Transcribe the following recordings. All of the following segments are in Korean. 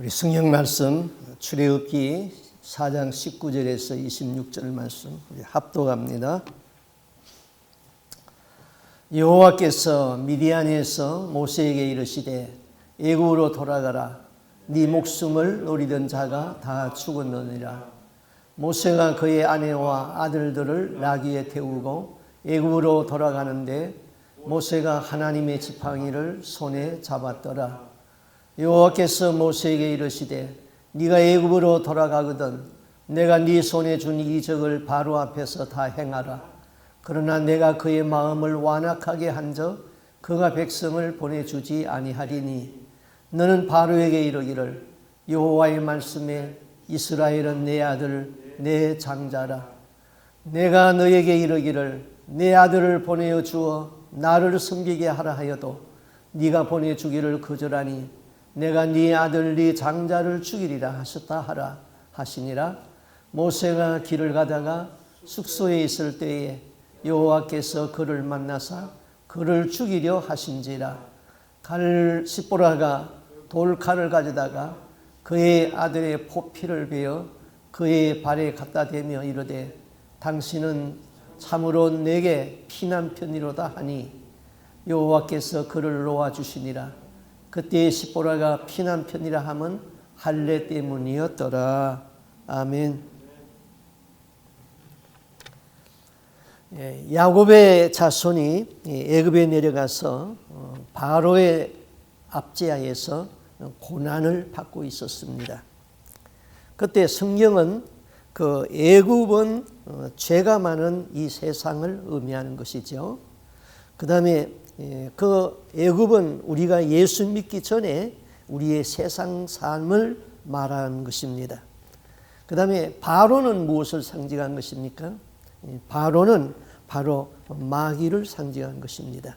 우리 성경 말씀 출애굽기 4장 19절에서 26절 말씀 우리 합독합니다. 여호와께서 미디안에서 모세에게 이르시되 애굽으로 돌아가라. 네 목숨을 노리던 자가 다 죽었느니라. 모세가 그의 아내와 아들들을 나귀에 태우고 애굽으로 돌아가는데 모세가 하나님의 지팡이를 손에 잡았더라. 여호와께서 모세에게 이르시되 네가 애굽으로 돌아가거든 내가 네 손에 준 이적을 바로 앞에서 다 행하라. 그러나 내가 그의 마음을 완악하게 한적 그가 백성을 보내주지 아니하리니 너는 바로에게 이르기를 여호와의 말씀에 이스라엘은 내 아들 내 장자라. 내가 너에게 이르기를 내 아들을 보내어 주어 나를 섬기게 하라 하여도 네가 보내주기를 거절하니 내가 네 아들 네 장자를 죽이리라 하셨다 하라 하시니라. 모세가 길을 가다가 숙소에 있을 때에 여호와께서 그를 만나사 그를 죽이려 하신지라. 십보라가 돌칼을 가져다가 그의 아들의 포피를 베어 그의 발에 갖다 대며 이르되 당신은 참으로 내게 피난편이로다 하니 여호와께서 그를 놓아주시니라. 그때 십보라가 피난편이라 함은 할례 때문이었더라. 아멘. 야곱의 자손이 애굽에 내려가서 바로의 압제하에서 고난을 받고 있었습니다. 그때 성경은 그 애굽은 죄가 많은 이 세상을 의미하는 것이죠. 그 다음에 그 애굽은 우리가 예수 믿기 전에 우리의 세상 삶을 말하는 것입니다. 그 다음에 바로는 무엇을 상징한 것입니까? 바로는 바로 마귀를 상징한 것입니다.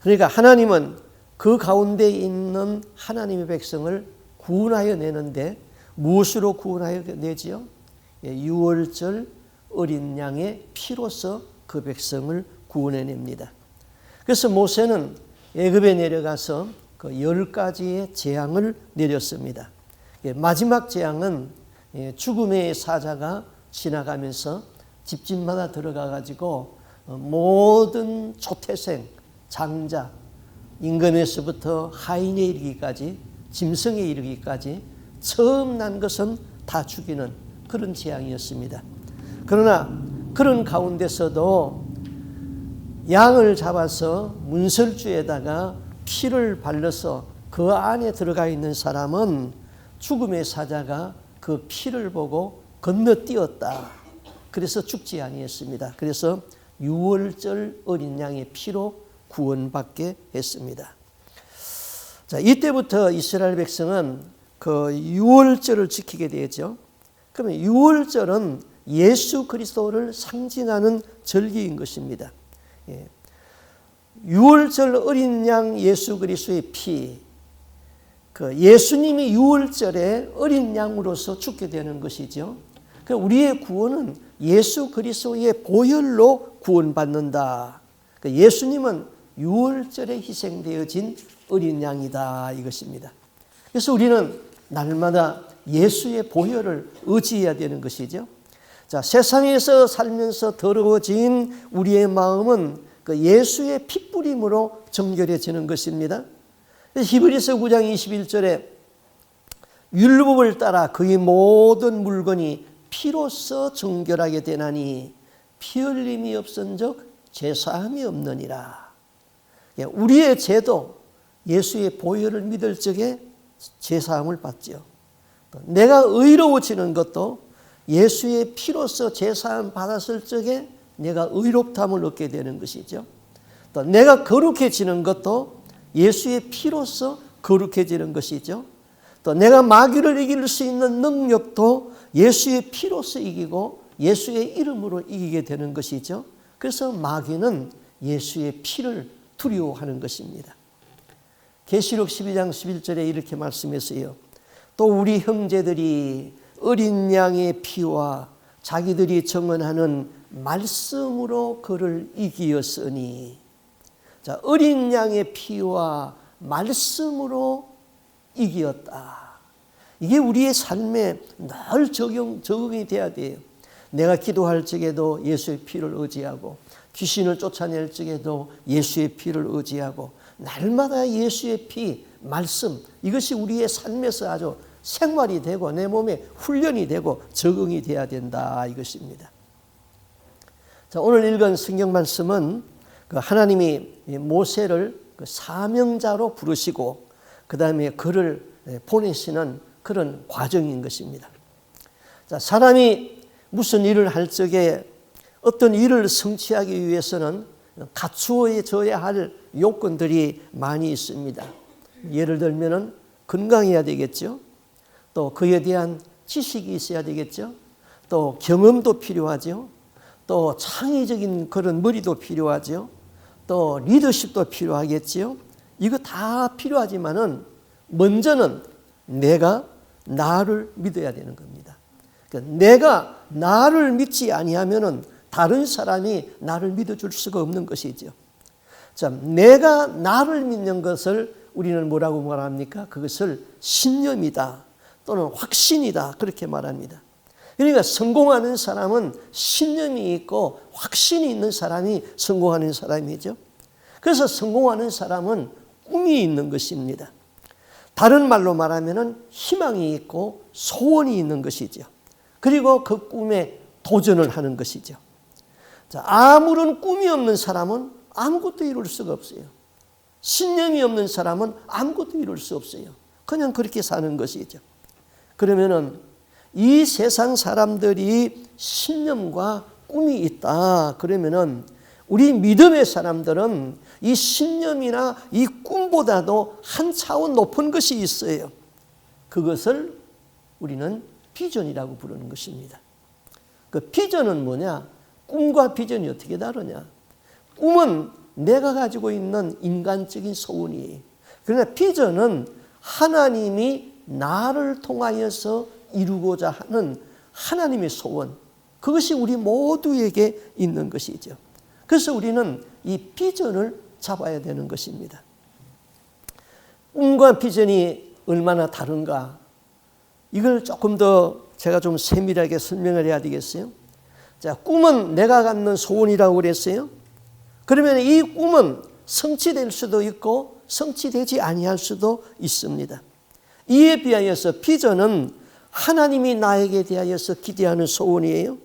그러니까 하나님은 그 가운데 있는 하나님의 백성을 구원하여 내는데 무엇으로 구원하여 내지요? 유월절 어린 양의 피로서 그 백성을 구원해냅니다. 그래서 모세는 애굽에 내려가서 그 10가지의 재앙을 내렸습니다. 마지막 재앙은 죽음의 사자가 지나가면서 집집마다 들어가 가지고 모든 초태생, 장자, 임금에서부터 하인에 이르기까지 짐승에 이르기까지 처음 난 것은 다 죽이는 그런 재앙이었습니다. 그러나 그런 가운데서도 양을 잡아서 문설주에다가 피를 발라서 그 안에 들어가 있는 사람은 죽음의 사자가 그 피를 보고 건너뛰었다. 그래서 죽지 아니했습니다. 그래서 유월절 어린 양의 피로 구원받게 했습니다. 자, 이때부터 이스라엘 백성은 그 유월절을 지키게 되죠. 그러면 유월절은 예수 그리스도를 상징하는 절기인 것입니다. 유월절 어린 양 예수 그리스도의 피, 그 예수님이 유월절에 어린 양으로서 죽게 되는 것이죠. 우리의 구원은 예수 그리스도의 보혈로 구원받는다. 예수님은 유월절에 희생되어진 어린 양이다 이것입니다. 그래서 우리는 날마다 예수의 보혈을 의지해야 되는 것이죠. 자, 세상에서 살면서 더러워진 우리의 마음은 그 예수의 핏부림으로 정결해지는 것입니다. 히브리서 9장 21절에 율법을 따라 그의 모든 물건이 피로써 정결하게 되나니 피 흘림이 없은즉 죄사함이 없느니라. 우리의 죄도 예수의 보혈을 믿을 적에 죄사함을 받죠. 내가 의로워지는 것도 예수의 피로써 죄사함 받았을 적에 내가 의롭다함을 얻게 되는 것이죠. 또 내가 거룩해지는 것도 예수의 피로써 거룩해지는 것이죠. 또 내가 마귀를 이길 수 있는 능력도 예수의 피로써 이기고 예수의 이름으로 이기게 되는 것이죠. 그래서 마귀는 예수의 피를 두려워하는 것입니다. 계시록 12장 11절에 이렇게 말씀했어요. 또 우리 형제들이 어린 양의 피와 자기들이 정언하는 말씀으로 그를 이기었으니. 자, 어린 양의 피와 말씀으로 이기었다. 이게 우리의 삶에 늘 적응이 돼야 돼요. 내가 기도할 적에도 예수의 피를 의지하고, 귀신을 쫓아낼 적에도 예수의 피를 의지하고, 날마다 예수의 피, 말씀, 이것이 우리의 삶에서 아주 생활이 되고 내 몸에 훈련이 되고 적응이 돼야 된다, 이것입니다. 자, 오늘 읽은 성경 말씀은 하나님이 모세를 사명자로 부르시고 그 다음에 그를 보내시는 그런 과정인 것입니다. 자, 사람이 무슨 일을 할 적에 어떤 일을 성취하기 위해서는 갖추어져야 할 요건들이 많이 있습니다. 예를 들면 건강해야 되겠죠. 또 그에 대한 지식이 있어야 되겠죠. 또 경험도 필요하죠. 또 창의적인 그런 머리도 필요하죠. 또 리더십도 필요하겠지요. 이거 다 필요하지만은 먼저는 내가 나를 믿어야 되는 겁니다. 그러니까 내가 나를 믿지 아니하면은 다른 사람이 나를 믿어줄 수가 없는 것이죠. 자, 내가 나를 믿는 것을 우리는 뭐라고 말합니까? 그것을 신념이다 또는 확신이다, 그렇게 말합니다. 그러니까 성공하는 사람은 신념이 있고 확신이 있는 사람이 성공하는 사람이죠. 그래서 성공하는 사람은 꿈이 있는 것입니다. 다른 말로 말하면 희망이 있고 소원이 있는 것이죠. 그리고 그 꿈에 도전을 하는 것이죠. 자, 아무런 꿈이 없는 사람은 아무것도 이룰 수가 없어요. 신념이 없는 사람은 아무것도 이룰 수 없어요. 그냥 그렇게 사는 것이죠. 그러면은 이 세상 사람들이 신념과 꿈이 있다, 그러면은 우리 믿음의 사람들은 이 신념이나 이 꿈보다도 한 차원 높은 것이 있어요. 그것을 우리는 비전이라고 부르는 것입니다. 그 비전은 뭐냐? 꿈과 비전이 어떻게 다르냐? 꿈은 내가 가지고 있는 인간적인 소원이에요. 그러나 비전은 하나님이 나를 통하여서 이루고자 하는 하나님의 소원, 그것이 우리 모두에게 있는 것이죠. 그래서 우리는 이 비전을 잡아야 되는 것입니다. 꿈과 비전이 얼마나 다른가, 이걸 조금 더 제가 좀 세밀하게 설명을 해야 되겠어요. 자, 꿈은 내가 갖는 소원이라고 그랬어요. 그러면 이 꿈은 성취될 수도 있고 성취되지 아니할 수도 있습니다. 이에 비하여서 비전은 하나님이 나에게 대하여서 기대하는 소원이에요.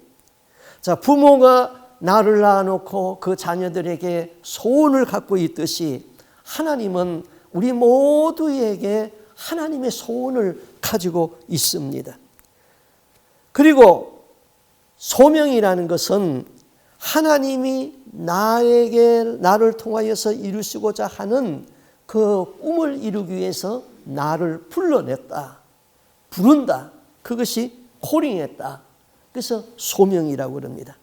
자, 부모가 나를 낳아놓고 그 자녀들에게 소원을 갖고 있듯이 하나님은 우리 모두에게 하나님의 소원을 가지고 있습니다. 그리고 소명이라는 것은 하나님이 나를 통하여서 이루시고자 하는 그 꿈을 이루기 위해서 나를 불러냈다, 부른다, 그것이 콜링했다. 그래서 소명이라고 그럽니다.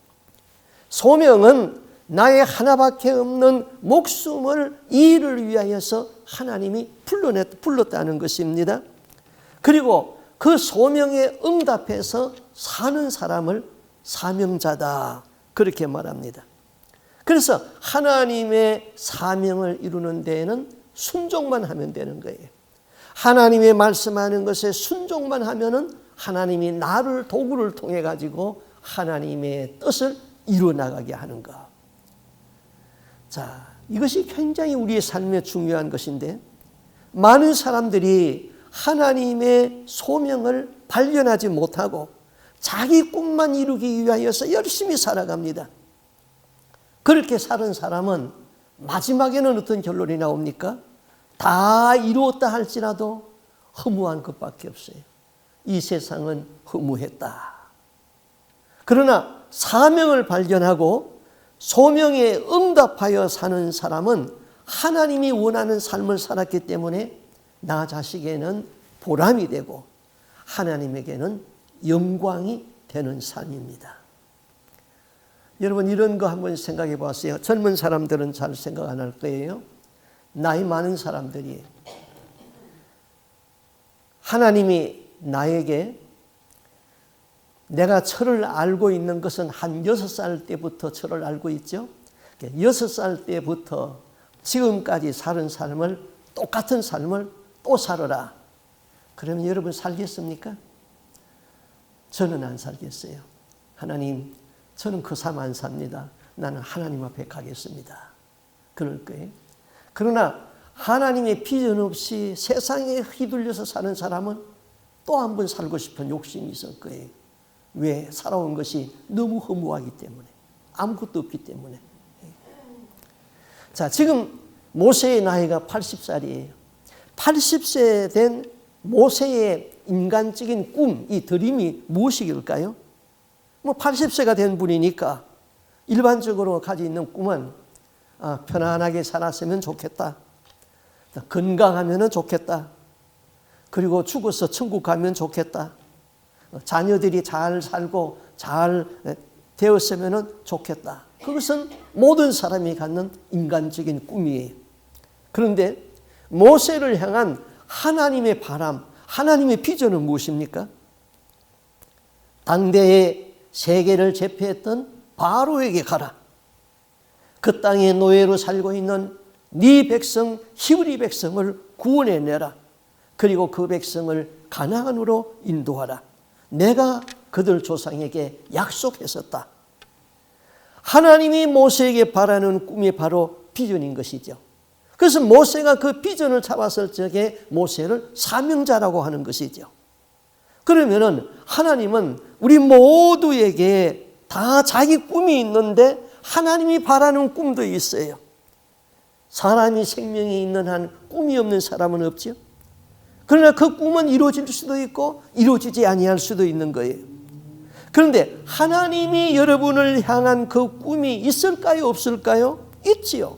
소명은 나의 하나밖에 없는 목숨을 이 일을 위하여서 하나님이 불렀다는 것입니다. 그리고 그 소명에 응답해서 사는 사람을 사명자다, 그렇게 말합니다. 그래서 하나님의 사명을 이루는 데에는 순종만 하면 되는 거예요. 하나님의 말씀하는 것에 순종만 하면은 하나님이 나를 도구를 통해 가지고 하나님의 뜻을 이루어나가게 하는 것. 자, 이것이 굉장히 우리의 삶에 중요한 것인데, 많은 사람들이 하나님의 소명을 발견하지 못하고 자기 꿈만 이루기 위하여서 열심히 살아갑니다. 그렇게 사는 사람은 마지막에는 어떤 결론이 나옵니까? 다 이루었다 할지라도 허무한 것밖에 없어요. 이 세상은 허무했다. 그러나 사명을 발견하고 소명에 응답하여 사는 사람은 하나님이 원하는 삶을 살았기 때문에 나 자식에는 보람이 되고 하나님에게는 영광이 되는 삶입니다. 여러분, 이런 거 한번 생각해 보세요. 젊은 사람들은 잘 생각 안 할 거예요. 나이 많은 사람들이 하나님이 나에게, 내가 철을 알고 있는 것은 한 6살 때부터 철을 알고 있죠. 6살 때부터 지금까지 사는 삶을, 똑같은 삶을 또 살아라. 그러면 여러분 살겠습니까? 저는 안 살겠어요. 하나님, 저는 그 삶 안 삽니다. 나는 하나님 앞에 가겠습니다. 그럴 거예요. 그러나 하나님의 비전 없이 세상에 휘둘려서 사는 사람은 또 한 번 살고 싶은 욕심이 있을 거예요. 왜? 살아온 것이 너무 허무하기 때문에, 아무것도 없기 때문에. 자, 지금 모세의 나이가 80살이에요. 80세 된 모세의 인간적인 꿈, 이 드림이 무엇일까요? 80세가 된 분이니까 일반적으로 가지고 있는 꿈은 편안하게 살았으면 좋겠다. 건강하면 좋겠다. 그리고 죽어서 천국 가면 좋겠다. 자녀들이 잘 살고 잘 되었으면 좋겠다. 그것은 모든 사람이 갖는 인간적인 꿈이에요. 그런데 모세를 향한 하나님의 바람, 하나님의 비전은 무엇입니까? 당대의 세계를 제패했던 바로에게 가라. 그 땅에 노예로 살고 있는 네 백성 히브리 백성을 구원해내라. 그리고 그 백성을 가나안으로 인도하라. 내가 그들 조상에게 약속했었다. 하나님이 모세에게 바라는 꿈이 바로 비전인 것이죠. 그래서 모세가 그 비전을 잡았을 적에 모세를 사명자라고 하는 것이죠. 그러면은 하나님은 우리 모두에게 다 자기 꿈이 있는데 하나님이 바라는 꿈도 있어요. 사람이 생명이 있는 한 꿈이 없는 사람은 없죠. 그러나 그 꿈은 이루어질 수도 있고 이루어지지 아니할 수도 있는 거예요. 그런데 하나님이 여러분을 향한 그 꿈이 있을까요? 없을까요? 있지요.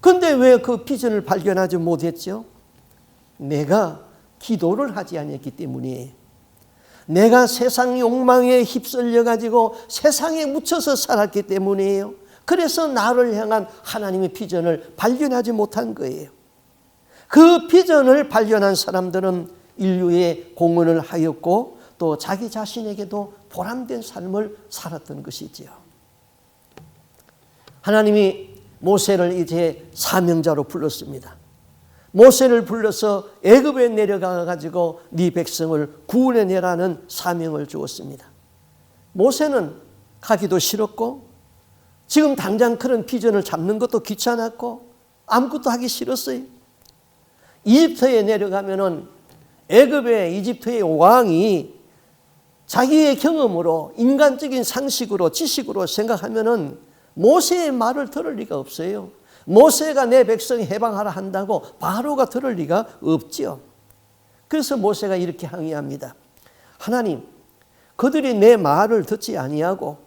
그런데 왜 그 비전을 발견하지 못했죠? 내가 기도를 하지 않았기 때문이에요. 내가 세상 욕망에 휩쓸려 가지고 세상에 묻혀서 살았기 때문이에요. 그래서 나를 향한 하나님의 비전을 발견하지 못한 거예요. 그 비전을 발견한 사람들은 인류에 공헌을 하였고 또 자기 자신에게도 보람된 삶을 살았던 것이지요. 하나님이 모세를 이제 사명자로 불렀습니다. 모세를 불러서 애굽에 내려가 가지고 네 백성을 구원해내라는 사명을 주었습니다. 모세는 가기도 싫었고 지금 당장 그런 비전을 잡는 것도 귀찮았고 아무것도 하기 싫었어요. 이집트에 내려가면은 애굽의 이집트의 왕이 자기의 경험으로 인간적인 상식으로 지식으로 생각하면은 모세의 말을 들을 리가 없어요. 모세가 내 백성 해방하라 한다고 바로가 들을 리가 없지요. 그래서 모세가 이렇게 항의합니다. 하나님, 그들이 내 말을 듣지 아니하고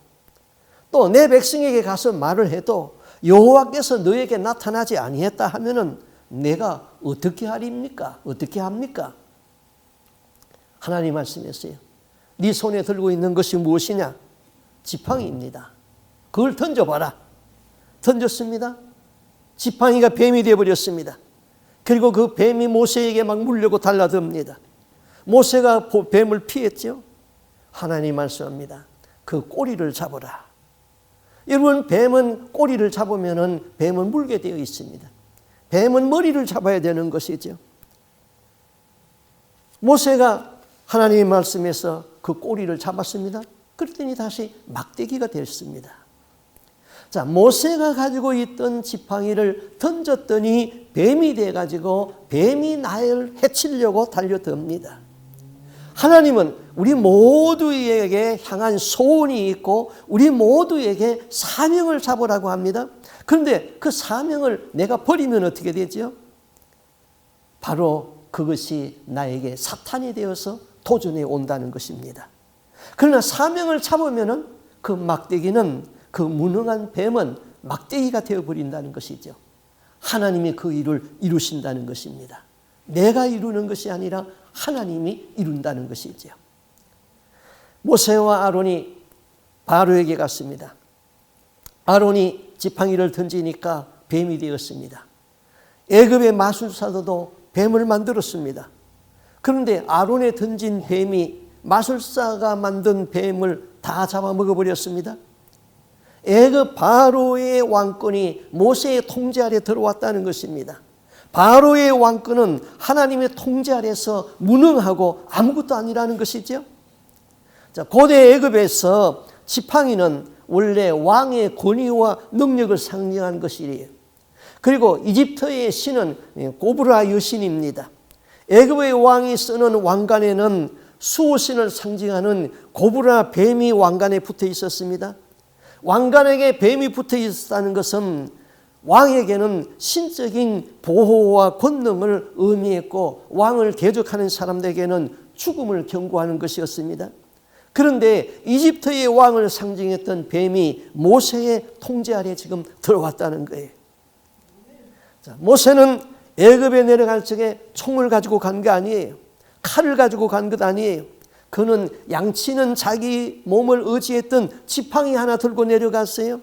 또 내 백성에게 가서 말을 해도 여호와께서 너에게 나타나지 아니했다 하면은 내가 어떻게 하립니까? 어떻게 합니까? 하나님 말씀했어요. 네 손에 들고 있는 것이 무엇이냐? 지팡이입니다. 그걸 던져봐라. 던졌습니다. 지팡이가 뱀이 되어버렸습니다. 그리고 그 뱀이 모세에게 막 물려고 달라듭니다. 모세가 뱀을 피했죠. 하나님 말씀합니다. 그 꼬리를 잡아라. 여러분, 뱀은 꼬리를 잡으면 뱀은 물게 되어 있습니다. 뱀은 머리를 잡아야 되는 것이죠. 모세가 하나님의 말씀에서 그 꼬리를 잡았습니다. 그랬더니 다시 막대기가 됐습니다. 자, 모세가 가지고 있던 지팡이를 던졌더니 뱀이 돼가지고 뱀이 나를 해치려고 달려듭니다. 하나님은 우리 모두에게 향한 소원이 있고 우리 모두에게 사명을 잡으라고 합니다. 그런데 그 사명을 내가 버리면 어떻게 되죠? 바로 그것이 나에게 사탄이 되어서 도전해 온다는 것입니다. 그러나 사명을 잡으면 그 막대기는 그 무능한 뱀은 막대기가 되어버린다는 것이죠. 하나님이 그 일을 이루신다는 것입니다. 내가 이루는 것이 아니라 하나님이 이룬다는 것이죠. 모세와 아론이 바로에게 갔습니다. 아론이 지팡이를 던지니까 뱀이 되었습니다. 애굽의 마술사들도 뱀을 만들었습니다. 그런데 아론에 던진 뱀이 마술사가 만든 뱀을 다 잡아먹어버렸습니다. 애굽 바로의 왕권이 모세의 통제 아래 들어왔다는 것입니다. 바로의 왕권은 하나님의 통제 아래서 무능하고 아무것도 아니라는 것이죠. 자, 고대 애굽에서 지팡이는 원래 왕의 권위와 능력을 상징하는 것이래요. 그리고 이집트의 신은 고브라 여신입니다. 애굽의 왕이 쓰는 왕관에는 수호신을 상징하는 고브라 뱀이 왕관에 붙어 있었습니다. 왕관에게 뱀이 붙어 있었다는 것은 왕에게는 신적인 보호와 권능을 의미했고 왕을 대적하는 사람들에게는 죽음을 경고하는 것이었습니다. 그런데 이집트의 왕을 상징했던 뱀이 모세의 통제 아래 지금 들어왔다는 거예요. 자, 모세는 애굽에 내려갈 적에 총을 가지고 간 게 아니에요. 칼을 가지고 간 것 아니에요. 그는 양치는 자기 몸을 의지했던 지팡이 하나 들고 내려갔어요.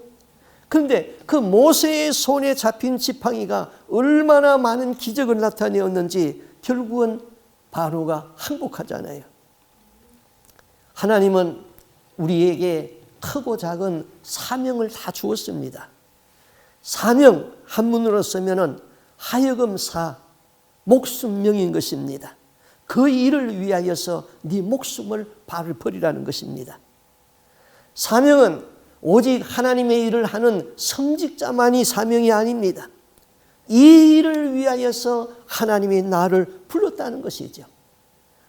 그런데 그 모세의 손에 잡힌 지팡이가 얼마나 많은 기적을 나타내었는지 결국은 바로가 항복하잖아요. 하나님은 우리에게 크고 작은 사명을 다 주었습니다. 사명 한문으로 쓰면은 하여금사, 목숨명인 것입니다. 그 일을 위하여서 네 목숨을 발을 버리라는 것입니다. 사명은 오직 하나님의 일을 하는 성직자만이 사명이 아닙니다. 이 일을 위하여서 하나님이 나를 불렀다는 것이죠.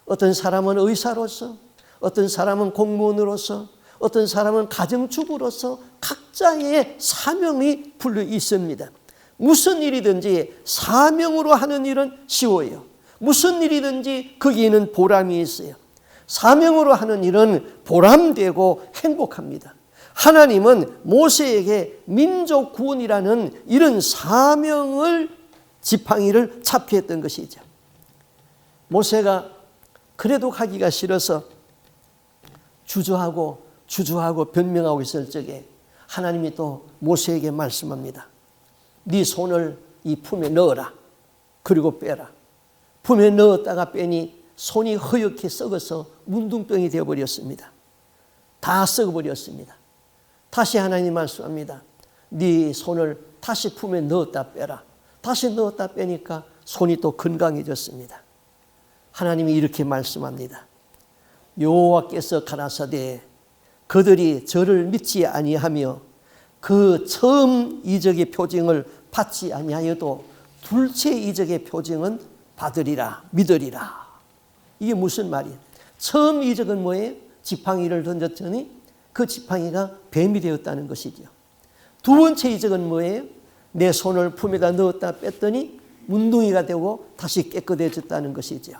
어떤 사람은 의사로서, 어떤 사람은 공무원으로서, 어떤 사람은 가정주부로서 각자의 사명이 불려 있습니다. 무슨 일이든지 사명으로 하는 일은 쉬워요. 무슨 일이든지 거기에는 보람이 있어요. 사명으로 하는 일은 보람되고 행복합니다. 하나님은 모세에게 민족 구원이라는 이런 사명을 지팡이를 잡게 했던 것이죠. 모세가 그래도 가기가 싫어서 주저하고 변명하고 있을 적에 하나님이 또 모세에게 말씀합니다. 네 손을 이 품에 넣어라. 그리고 빼라. 품에 넣었다가 빼니 손이 허옇게 썩어서 문둥병이 되어버렸습니다. 다 썩어버렸습니다. 다시 하나님 말씀합니다. 네 손을 다시 품에 넣었다 빼라. 다시 넣었다 빼니까 손이 또 건강해졌습니다. 하나님이 이렇게 말씀합니다. 여호와께서 가라사대 그들이 저를 믿지 아니하며 그 처음 이적의 표징을 받지 아니하여도 둘째 이적의 표징은 받으리라 믿으리라. 이게 무슨 말이에요? 처음 이적은 뭐예요? 지팡이를 던졌더니 그 지팡이가 뱀이 되었다는 것이죠. 두 번째 이적은 뭐예요? 내 손을 품에다 넣었다 뺐더니 문둥이가 되고 다시 깨끗해졌다는 것이죠.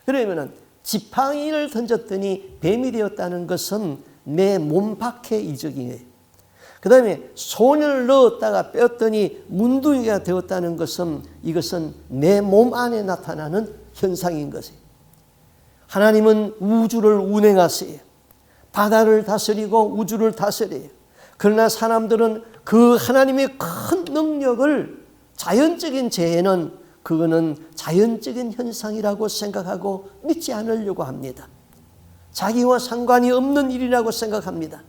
그러면은 지팡이를 던졌더니 뱀이 되었다는 것은 내 몸 밖의 이적이에요. 그 다음에 손을 넣었다가 뺐더니 문둥이가 되었다는 것은 이것은 내 몸 안에 나타나는 현상인 것이에요. 하나님은 우주를 운행하세요. 바다를 다스리고 우주를 다스려요. 그러나 사람들은 그 하나님의 큰 능력을 자연적인 재해는 그거는 자연적인 현상이라고 생각하고 믿지 않으려고 합니다. 자기와 상관이 없는 일이라고 생각합니다.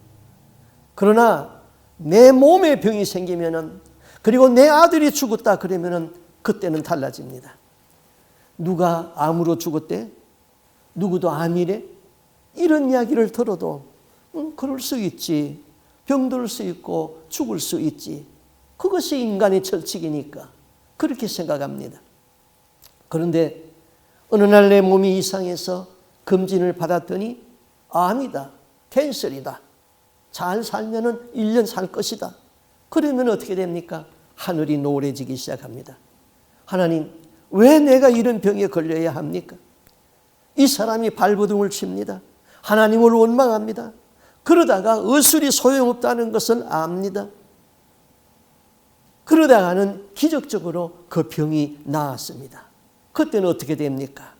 그러나 내 몸에 병이 생기면은 그리고 내 아들이 죽었다 그러면은 그때는 달라집니다. 누가 암으로 죽었대? 누구도 암이래? 이런 이야기를 들어도 그럴 수 있지. 병들 수 있고 죽을 수 있지. 그것이 인간의 철칙이니까 그렇게 생각합니다. 그런데 어느 날 내 몸이 이상해서 검진을 받았더니 암이다. 캔슬이다. 잘 살면은 1년 살 것이다. 그러면 어떻게 됩니까? 하늘이 노래지기 시작합니다. 하나님, 왜 내가 이런 병에 걸려야 합니까? 이 사람이 발버둥을 칩니다. 하나님을 원망합니다. 그러다가 의술이 소용없다는 것을 압니다. 그러다가는 기적적으로 그 병이 나았습니다. 그때는 어떻게 됩니까?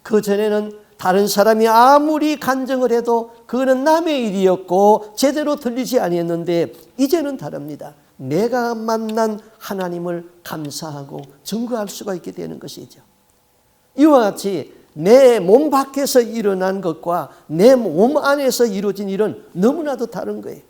그 전에는 다른 사람이 아무리 간증을 해도 그거는 남의 일이었고 제대로 들리지 아니했는데 이제는 다릅니다. 내가 만난 하나님을 감사하고 증거할 수가 있게 되는 것이죠. 이와 같이 내 몸 밖에서 일어난 것과 내 몸 안에서 이루어진 일은 너무나도 다른 거예요.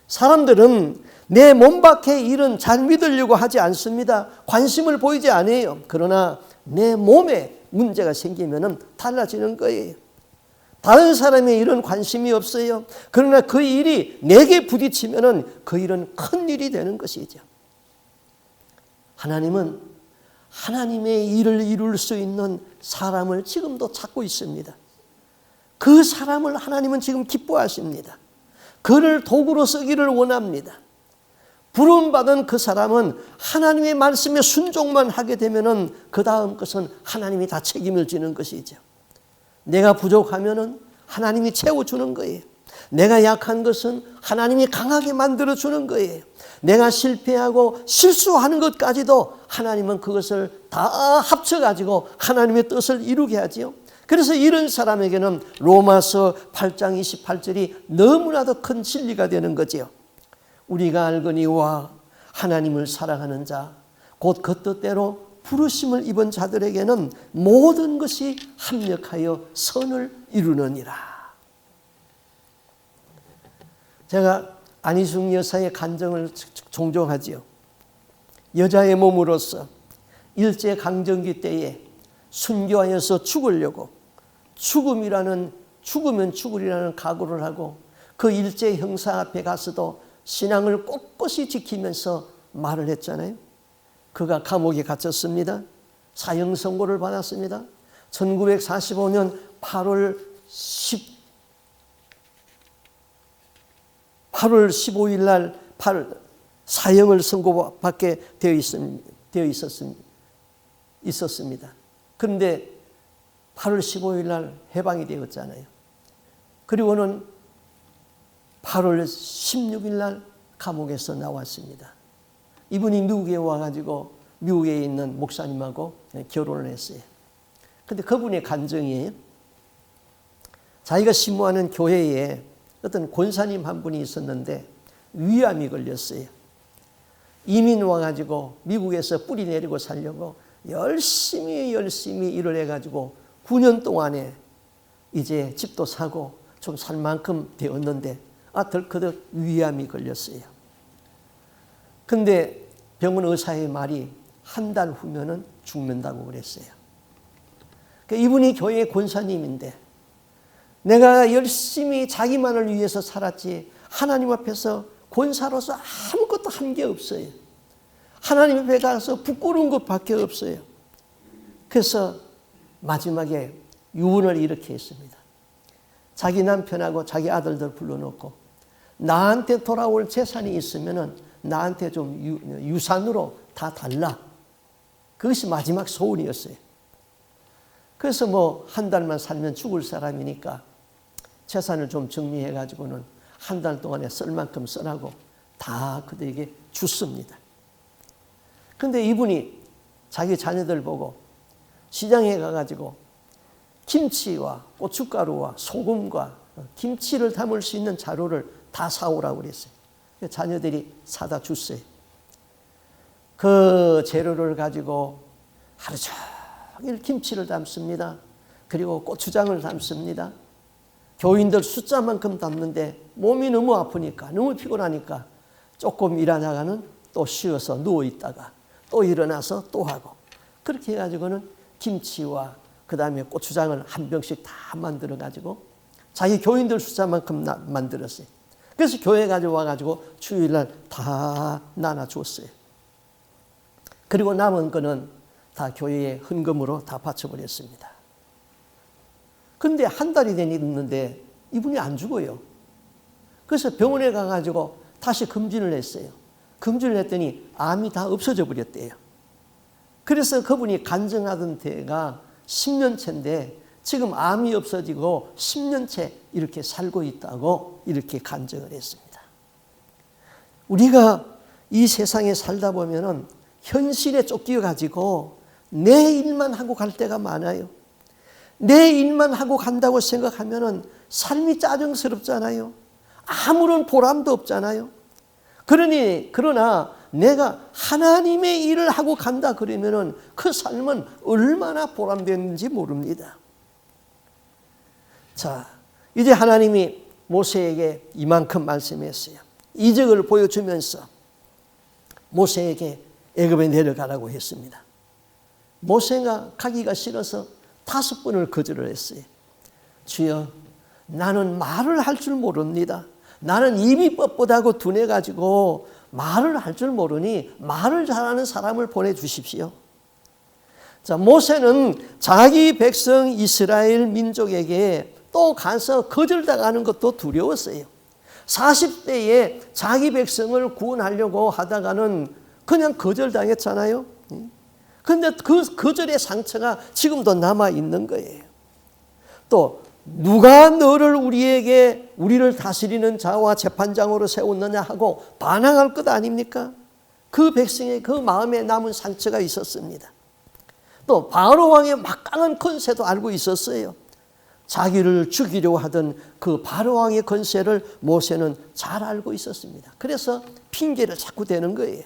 사람들은 내 몸 밖의 일은 잘 믿으려고 하지 않습니다. 관심을 보이지 않아요. 그러나 내 몸에 문제가 생기면 달라지는 거예요. 다른 사람의 일은 관심이 없어요. 그러나 그 일이 내게 부딪히면 그 일은 큰 일이 되는 것이죠. 하나님은 하나님의 일을 이룰 수 있는 사람을 지금도 찾고 있습니다. 그 사람을 하나님은 지금 기뻐하십니다. 그를 도구로 쓰기를 원합니다. 부름받은 그 사람은 하나님의 말씀에 순종만 하게 되면 그 다음 것은 하나님이 다 책임을 지는 것이죠. 내가 부족하면 하나님이 채워주는 거예요. 내가 약한 것은 하나님이 강하게 만들어주는 거예요. 내가 실패하고 실수하는 것까지도 하나님은 그것을 다 합쳐가지고 하나님의 뜻을 이루게 하지요. 그래서 이런 사람에게는 로마서 8장 28절이 너무나도 큰 진리가 되는 거지요. 우리가 알거니와 하나님을 사랑하는 자, 곧 그 뜻대로 부르심을 입은 자들에게는 모든 것이 합력하여 선을 이루느니라. 제가 안희숙 여사의 간증을 종종 하지요. 여자의 몸으로서 일제강점기 때에 순교하여서 죽으려고 죽으면 죽으리라는 각오를 하고 그 일제 형사 앞에 가서도 신앙을 꼿꼿이 지키면서 말을 했잖아요. 그가 감옥에 갇혔습니다. 사형 선고를 받았습니다. 1945년 8월 15일 날 사형을 선고받게 되어 있었습니다. 그런데 8월 15일 날 해방이 되었잖아요. 그리고는 8월 16일 날 감옥에서 나왔습니다. 이분이 미국에 와가지고 미국에 있는 목사님하고 결혼을 했어요. 근데 그분의 간증이에요. 자기가 신무하는 교회에 어떤 권사님 한 분이 있었는데 위암이 걸렸어요. 이민 와가지고 미국에서 뿌리 내리고 살려고 열심히 일을 해가지고 9년 동안에 이제 집도 사고 좀 살 만큼 되었는데 덜커덕 위암이 걸렸어요. 근데 병원 의사의 말이 한 달 후면은 죽는다고 그랬어요. 그러니까 이분이 교회 권사님인데 내가 열심히 자기만을 위해서 살았지 하나님 앞에서 권사로서 아무것도 한 게 없어요. 하나님 앞에 가서 부끄러운 것밖에 없어요. 그래서 마지막에 유언을 이렇게 했습니다. 자기 남편하고 자기 아들들 불러놓고 나한테 돌아올 재산이 있으면 나한테 좀 유산으로 다 달라. 그것이 마지막 소원이었어요. 그래서 뭐 한 달만 살면 죽을 사람이니까 재산을 좀 정리해가지고는 한 달 동안에 쓸 만큼 쓰라고 다 그들에게 줬습니다. 그런데 이분이 자기 자녀들 보고 시장에 가가지고 김치와 고춧가루와 소금과 김치를 담을 수 있는 자루를 다 사오라고 그랬어요. 자녀들이 사다 줬어요. 그 재료를 가지고 하루 종일 김치를 담습니다. 그리고 고추장을 담습니다. 교인들 숫자만큼 담는데 몸이 너무 아프니까 너무 피곤하니까 조금 일하다가는 또 쉬어서 누워있다가 또 일어나서 또 하고 그렇게 해가지고는 김치와 그 다음에 고추장을 한 병씩 다 만들어가지고 자기 교인들 숫자만큼 만들었어요. 그래서 교회 가져와가지고 주일날 다 나눠줬어요. 그리고 남은 거는 다 교회에 헌금으로 다 바쳐버렸습니다. 그런데 한 달이 됐는데 이분이 안 죽어요. 그래서 병원에 가가지고 다시 검진을 했어요. 검진을 했더니 암이 다 없어져 버렸대요. 그래서 그분이 간증하던 때가 10년째인데 지금 암이 없어지고 10년째 이렇게 살고 있다고 이렇게 간증을 했습니다. 우리가 이 세상에 살다 보면은 현실에 쫓겨가지고 내 일만 하고 갈 때가 많아요. 내 일만 하고 간다고 생각하면은 삶이 짜증스럽잖아요. 아무런 보람도 없잖아요. 그러나 내가 하나님의 일을 하고 간다 그러면은 그 삶은 얼마나 보람되는지 모릅니다. 자, 이제 하나님이 모세에게 이만큼 말씀했어요. 이적을 보여주면서 모세에게 애굽에 내려가라고 했습니다. 모세가 가기가 싫어서 5번을 거절을 했어요. 주여, 나는 말을 할 줄 모릅니다. 나는 입이 뻣뻣하고 둔해가지고 말을 할 줄 모르니 말을 잘하는 사람을 보내주십시오. 자, 모세는 자기 백성 이스라엘 민족에게 또 가서 거절당하는 것도 두려웠어요. 40대에 자기 백성을 구원하려고 하다가는 그냥 거절당했잖아요. 그런데 그 거절의 상처가 지금도 남아있는 거예요. 또 누가 너를 우리를 다스리는 자와 재판장으로 세웠느냐 하고 반항할 것 아닙니까? 그 백성의 그 마음에 남은 상처가 있었습니다. 또 바로 왕의 막강한 권세도 알고 있었어요. 자기를 죽이려고 하던 그 바로 왕의 권세를 모세는 잘 알고 있었습니다. 그래서 핑계를 자꾸 대는 거예요.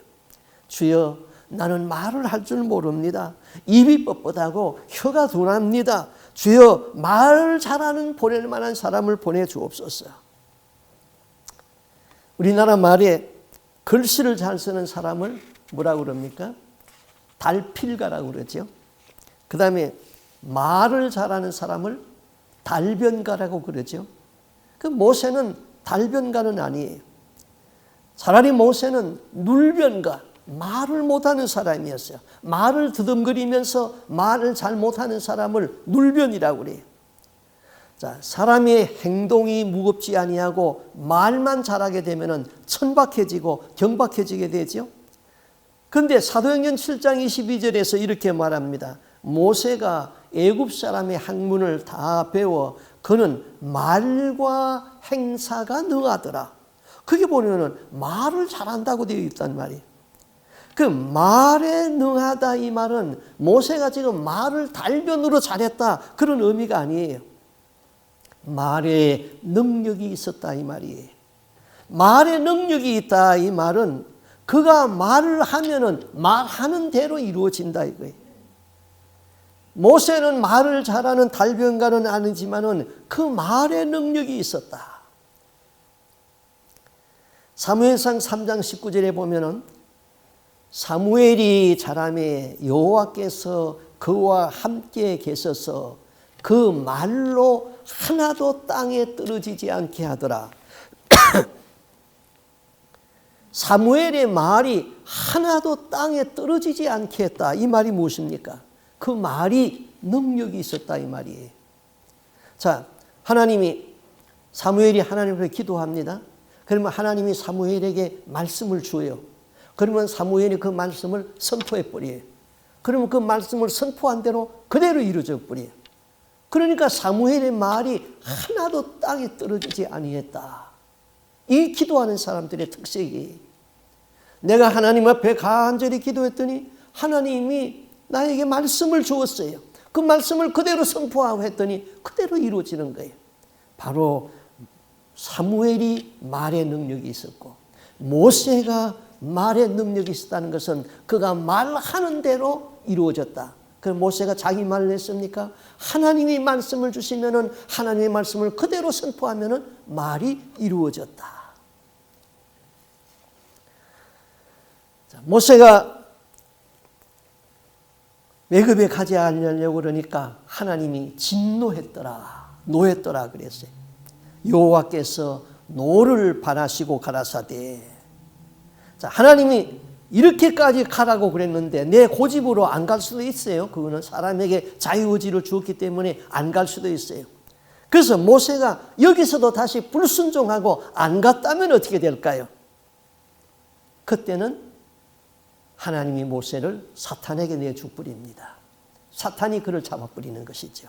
주여, 나는 말을 할 줄 모릅니다. 입이 뻣뻣하고 혀가 둔합니다. 주여, 말 잘하는 보낼 만한 사람을 보내주옵소서. 우리나라 말에 글씨를 잘 쓰는 사람을 뭐라고 그럽니까? 달필가라고 그러죠. 그 다음에 말을 잘하는 사람을 달변가라고 그러죠. 그 모세는 달변가는 아니에요. 차라리 모세는 눌변가, 말을 못하는 사람이었어요. 말을 더듬거리면서 말을 잘 못하는 사람을 눌변이라고 그래요. 자, 사람의 행동이 무겁지 아니하고 말만 잘하게 되면 천박해지고 경박해지게 되죠. 그런데 사도행전 7장 22절에서 이렇게 말합니다. 모세가 애굽 사람의 학문을 다 배워 그는 말과 행사가 능하더라. 그게 보면은 말을 잘한다고 되어 있단 말이에요. 그 말에 능하다 이 말은 모세가 지금 말을 달변으로 잘했다 그런 의미가 아니에요. 말에 능력이 있었다 이 말이에요. 말에 능력이 있다 이 말은 그가 말을 하면은 말하는 대로 이루어진다 이거예요. 모세는 말을 잘하는 달변가는 아니지만은 그 말에 능력이 있었다. 사무엘상 3장 19절에 보면은 사무엘이 자라매 여호와께서 그와 함께 계셔서 그 말로 하나도 땅에 떨어지지 않게 하더라. 사무엘의 말이 하나도 땅에 떨어지지 않게 했다. 이 말이 무엇입니까? 그 말이 능력이 있었다 이 말이에요. 자, 사무엘이 하나님께 기도합니다. 그러면 하나님이 사무엘에게 말씀을 줘요. 그러면 사무엘이 그 말씀을 선포해 버려요. 그러면 그 말씀을 선포한 대로 그대로 이루어져 버려요. 그러니까 사무엘의 말이 하나도 땅에 떨어지지 아니했다. 이 기도하는 사람들의 특색이, 내가 하나님 앞에 간절히 기도했더니 하나님이 나에게 말씀을 주었어요. 그 말씀을 그대로 선포하고 했더니 그대로 이루어지는 거예요. 바로 사무엘이 말의 능력이 있었고 모세가 말의 능력이 있었다는 것은 그가 말하는 대로 이루어졌다. 그럼 모세가 자기 말을 했습니까? 하나님이 말씀을 주시면은 하나님의 말씀을 그대로 선포하면은 말이 이루어졌다. 자, 모세가 애굽에 가지 않으려고 그러니까 하나님이 노했더라 그랬어요. 여호와께서 노를 발하시고 가라사대. 자, 하나님이 이렇게까지 가라고 그랬는데 내 고집으로 안 갈 수도 있어요. 그거는 사람에게 자유의지를 주었기 때문에 안 갈 수도 있어요. 그래서 모세가 여기서도 다시 불순종하고 안 갔다면 어떻게 될까요? 그때는 하나님이 모세를 사탄에게 내주버립니다. 사탄이 그를 잡아버리는 것이죠.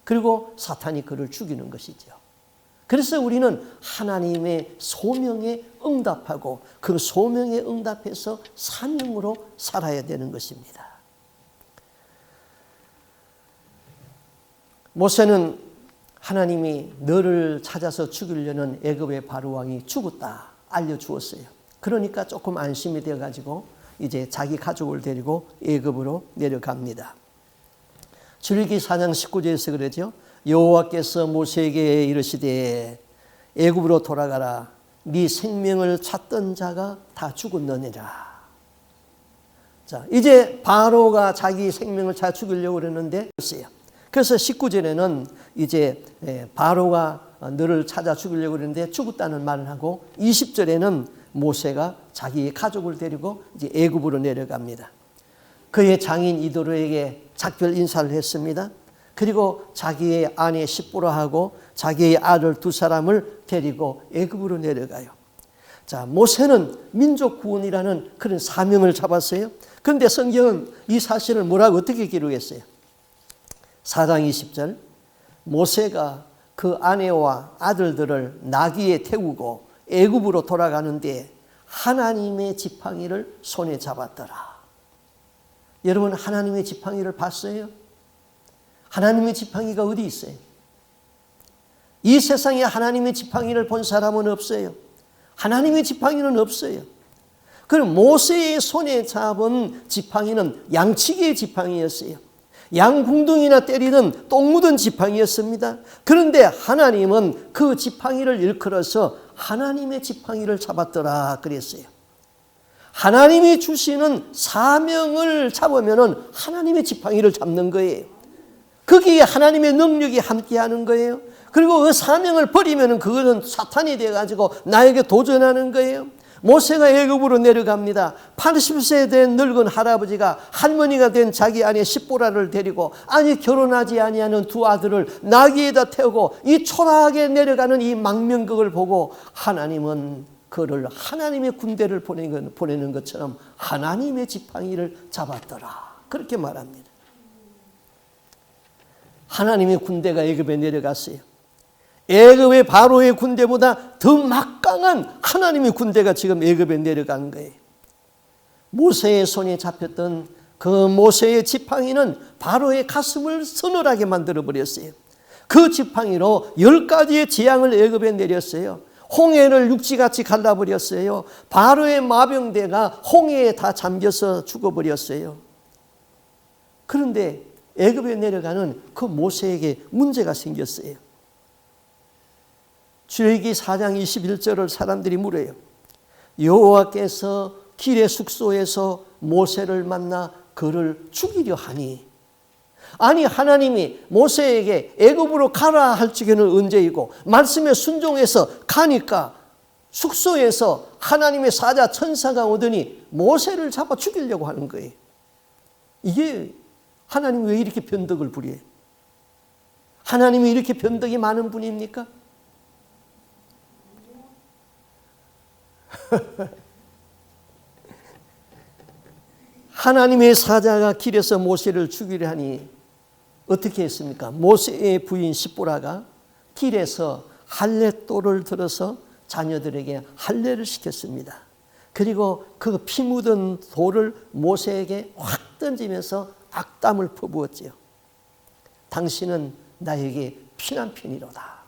그리고 사탄이 그를 죽이는 것이죠. 그래서 우리는 하나님의 소명에 응답하고 그 소명에 응답해서 사명으로 살아야 되는 것입니다. 모세는 하나님이 너를 찾아서 죽이려는 애굽의 바로왕이 죽었다 알려주었어요. 그러니까 조금 안심이 되어가지고 이제 자기 가족을 데리고 애굽으로 내려갑니다. 출애굽기 4장 19절에서 그러죠. 여호와께서 모세에게 이르시되 애굽으로 돌아가라. 네 생명을 찾던 자가 다 죽었느니라. 자, 이제 바로가 자기 생명을 찾아 죽이려고 그랬는데 그래서 19절에는 이제 바로가 너를 찾아 죽이려고 그랬는데 죽었다는 말을 하고 20절에는 모세가 자기 가족을 데리고 이제 애굽으로 내려갑니다. 그의 장인 이도로에게 작별 인사를 했습니다. 그리고 자기의 아내 십보라하고 자기의 아들 두 사람을 데리고 애굽으로 내려가요. 자, 모세는 민족 구원이라는 그런 사명을 잡았어요. 그런데 성경은 이 사실을 뭐라고 어떻게 기록했어요? 4장 20절 모세가 그 아내와 아들들을 나귀에 태우고 애굽으로 돌아가는데 하나님의 지팡이를 손에 잡았더라. 여러분, 하나님의 지팡이를 봤어요? 하나님의 지팡이가 어디 있어요? 이 세상에 하나님의 지팡이를 본 사람은 없어요. 하나님의 지팡이는 없어요. 그럼 모세의 손에 잡은 지팡이는 양치기의 지팡이였어요. 양궁둥이나 때리는 똥 묻은 지팡이였습니다. 그런데 하나님은 그 지팡이를 일컬어서 하나님의 지팡이를 잡았더라 그랬어요. 하나님이 주시는 사명을 잡으면 하나님의 지팡이를 잡는 거예요. 거기에 하나님의 능력이 함께하는 거예요. 그리고 그 사명을 버리면 그거는 사탄이 돼가지고 나에게 도전하는 거예요. 모세가 애굽으로 내려갑니다. 80세 된 늙은 할아버지가 할머니가 된 자기 아내 십보라를 데리고 아니 결혼하지 아니하는 두 아들을 나귀에다 태우고 이 초라하게 내려가는 이 망명극을 보고 하나님은 그를 하나님의 군대를 보내는 것처럼 하나님의 지팡이를 잡았더라. 그렇게 말합니다. 하나님의 군대가 애굽에 내려갔어요. 애굽의 바로의 군대보다 더 막강한 하나님의 군대가 지금 애굽에 내려간 거예요. 모세의 손에 잡혔던 그 모세의 지팡이는 바로의 가슴을 서늘하게 만들어버렸어요. 그 지팡이로 10가지의 재앙을 애굽에 내렸어요. 홍해를 육지같이 갈라버렸어요. 바로의 마병대가 홍해에 다 잠겨서 죽어버렸어요. 그런데 애굽에 내려가는 그 모세에게 문제가 생겼어요. 출애굽기 4장 21절을 사람들이 물어요. 여호와께서 길의 숙소에서 모세를 만나 그를 죽이려 하니, 아니 하나님이 모세에게 애굽으로 가라 할 적에는 언제이고 말씀에 순종해서 가니까 숙소에서 하나님의 사자 천사가 오더니 모세를 잡아 죽이려고 하는 거예요. 이게 하나님이 왜 이렇게 변덕을 부려요? 하나님이 이렇게 변덕이 많은 분입니까? 하나님의 사자가 길에서 모세를 죽이려 하니 어떻게 했습니까? 모세의 부인 십보라가 길에서 할례돌을 들어서 자녀들에게 할례를 시켰습니다. 그리고 그 피 묻은 돌을 모세에게 확 던지면서 악담을 퍼부었지요. 당신은 나에게 피난편이로다.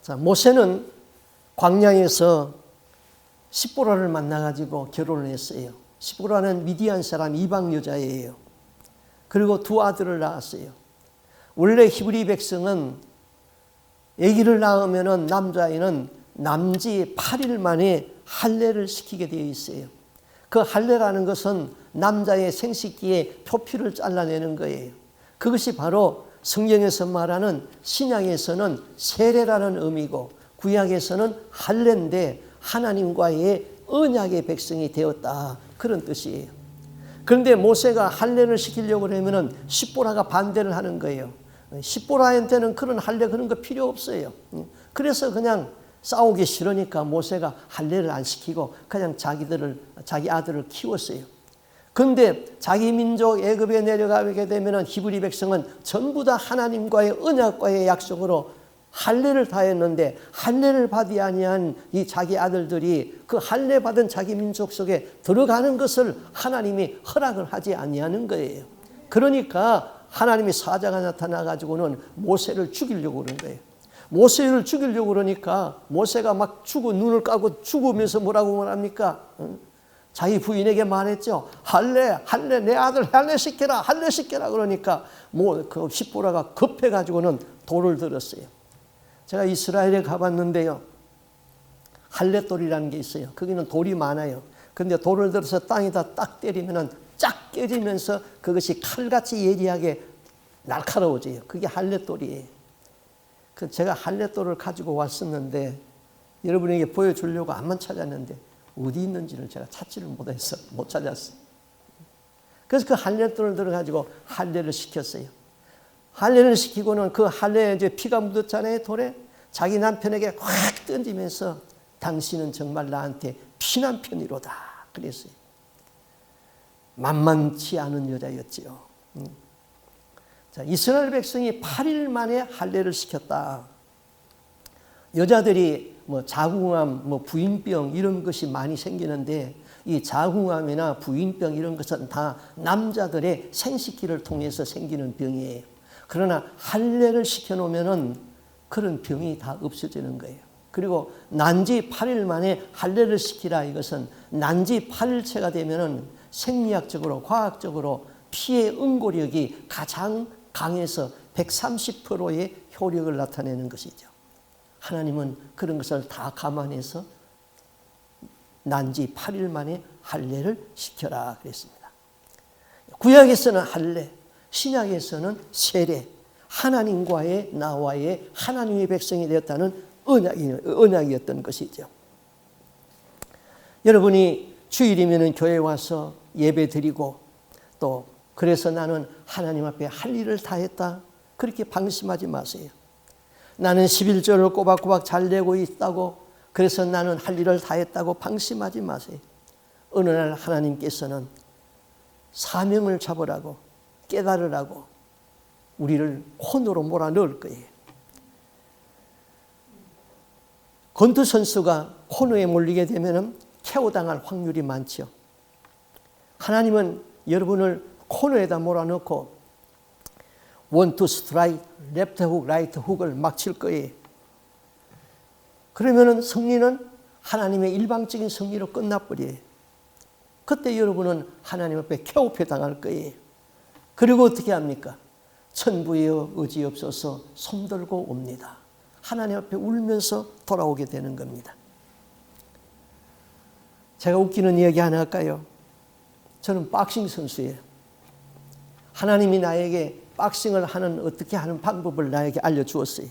자, 모세는 광야에서 십보라를 만나가지고 결혼을 했어요. 십보라는 미디안 사람 이방 여자예요. 그리고 두 아들을 낳았어요. 원래 히브리 백성은 아기를 낳으면 남자아이는 남지 8일 만에 할례를 시키게 되어 있어요. 그 할례라는 것은 남자의 생식기에 표피를 잘라내는 거예요. 그것이 바로 성경에서 말하는 신약에서는 세례라는 의미고 구약에서는 할례인데 하나님과의 언약의 백성이 되었다, 그런 뜻이에요. 그런데 모세가 할례를 시키려고 하면 십보라가 반대를 하는 거예요. 십보라한테는 그런 할례 그런 거 필요 없어요. 그래서 그냥 싸우기 싫으니까 모세가 할례를 안 시키고 그냥 자기 아들을 키웠어요. 그런데 자기 민족 애굽에 내려가게 되면 히브리 백성은 전부 다 하나님과의 언약과의 약속으로 할례를 다했는데 할례를 받지 아니한 이 자기 아들들이 그 할례 받은 자기 민족 속에 들어가는 것을 하나님이 허락을 하지 아니하는 거예요. 그러니까 하나님의 사자가 나타나 가지고는 모세를 죽이려고 그런 거예요. 모세를 죽이려고 그러니까 모세가 막 눈을 까고 죽으면서 뭐라고 말합니까? 자기 부인에게 말했죠. 할례 내 아들 할례 시켜라 그러니까 그 십보라가 급해 가지고는 돌을 들었어요. 제가 이스라엘에 가봤는데요. 할렛돌이라는 게 있어요. 거기는 돌이 많아요. 그런데 돌을 들어서 땅에다 딱 때리면은 쫙 깨지면서 그것이 칼같이 예리하게 날카로워져요. 그게 할렛돌이에요. 제가 할렛돌을 가지고 왔었는데 여러분에게 보여주려고 암만 찾았는데 어디 있는지를 제가 찾지를 못해서 못 찾았어요. 그래서 그 할렛돌을 들어가지고 할례를 시켰어요. 할례를 시키고는 그 할례에 이제 피가 묻었잖아요, 돌에. 자기 남편에게 확 던지면서 당신은 정말 나한테 피난편이로다 그랬어요. 만만치 않은 여자였지요. 자, 이스라엘 백성이 8일 만에 할례를 시켰다. 여자들이 뭐 자궁암, 뭐 부인병 이런 것이 많이 생기는데 이 자궁암이나 부인병 이런 것은 다 남자들의 생식기를 통해서 생기는 병이에요. 그러나 할례를 시켜놓으면은 그런 병이 다 없어지는 거예요. 그리고 난지 8일 만에 할례를 시키라. 이것은 난지 8일째가 되면은 생리학적으로 과학적으로 피의 응고력이 가장 강해서 130%의 효력을 나타내는 것이죠. 하나님은 그런 것을 다 감안해서 난지 8일 만에 할례를 시켜라 그랬습니다. 구약에서는 할례, 신약에서는 세례, 하나님과의 나와의 하나님의 백성이 되었다는 언약이었던 것이죠. 여러분이 주일이면 교회에 와서 예배 드리고 또 그래서 나는 하나님 앞에 할 일을 다 했다. 그렇게 방심하지 마세요. 나는 11조를 꼬박꼬박 잘 내고 있다고 그래서 나는 할 일을 다 했다고 방심하지 마세요. 어느 날 하나님께서는 사명을 잡으라고 깨달으라고 우리를 코너로 몰아넣을 거예요. 권투 선수가 코너에 몰리게 되면 KO당할 확률이 많죠. 하나님은 여러분을 코너에다 몰아넣고 원투 스트라이크, 레프트 훅, 라이트 훅을 막 칠 거예요. 그러면은 승리는 하나님의 일방적인 승리로 끝나버려요. 그때 여러분은 하나님 앞에 KO패 당할 거예요. 그리고 어떻게 합니까? 천부여 의지없어서 손들고 옵니다. 하나님 앞에 울면서 돌아오게 되는 겁니다. 제가 웃기는 이야기 하나 할까요? 저는 박싱 선수예요. 하나님이 나에게 박싱을 어떻게 하는 방법을 나에게 알려주었어요.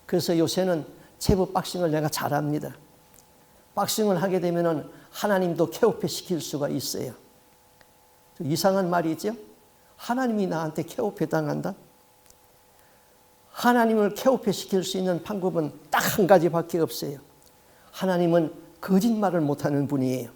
그래서 요새는 제법 박싱을 내가 잘합니다. 박싱을 하게 되면 하나님도 KO패 시킬 수가 있어요. 이상한 말이죠? 하나님이 나한테 KO패 당한다? 하나님을 KO패 시킬 수 있는 방법은 딱 한 가지밖에 없어요. 하나님은 거짓말을 못하는 분이에요.